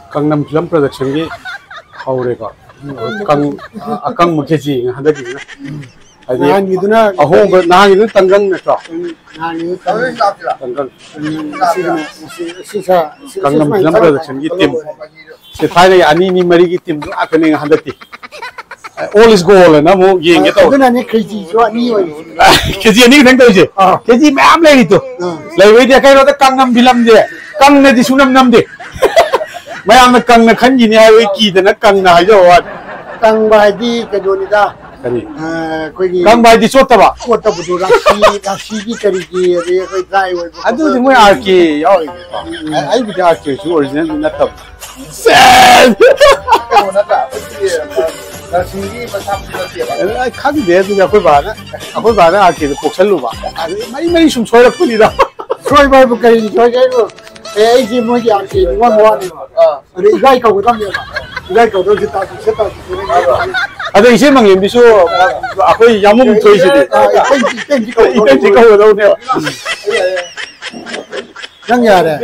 Gangnam Film Production ki haurega akang makeji hadaki na nahan gitu na nahan itu tanggang na to nahan itu tanggang sisa Gangnam Film Production ki team se thai ani ni mari ki team akane hadaki all is goal na mo yeng ge to na ne keji so ani oi keji ani thang to je keji ma'am lai to lai wei de kai ro ta Gangnam Film je kang na di sunam nam de Maya na kang na kanji ni hai ki de na kang na jo wa kang bai di ke do ni da kari koi gi kang bai di chota ba chota bu do ra si gi kari gi re koi dai oi adu di mo arki yo ai bi da arki su original na tab sen na ta na si gi ma tham na ti ba ai khang de du ya koi ba na arki poksal lu ba mai sum choi ra kuni da soi bai bu kari choi gai lo ai ji mo ji arki ni wa mo ni re gai ka ko dam ya ba gai ka do ji ta se ta ada isi mang yem bisu aku yamum choi si de iten ji ko do ne yang ya de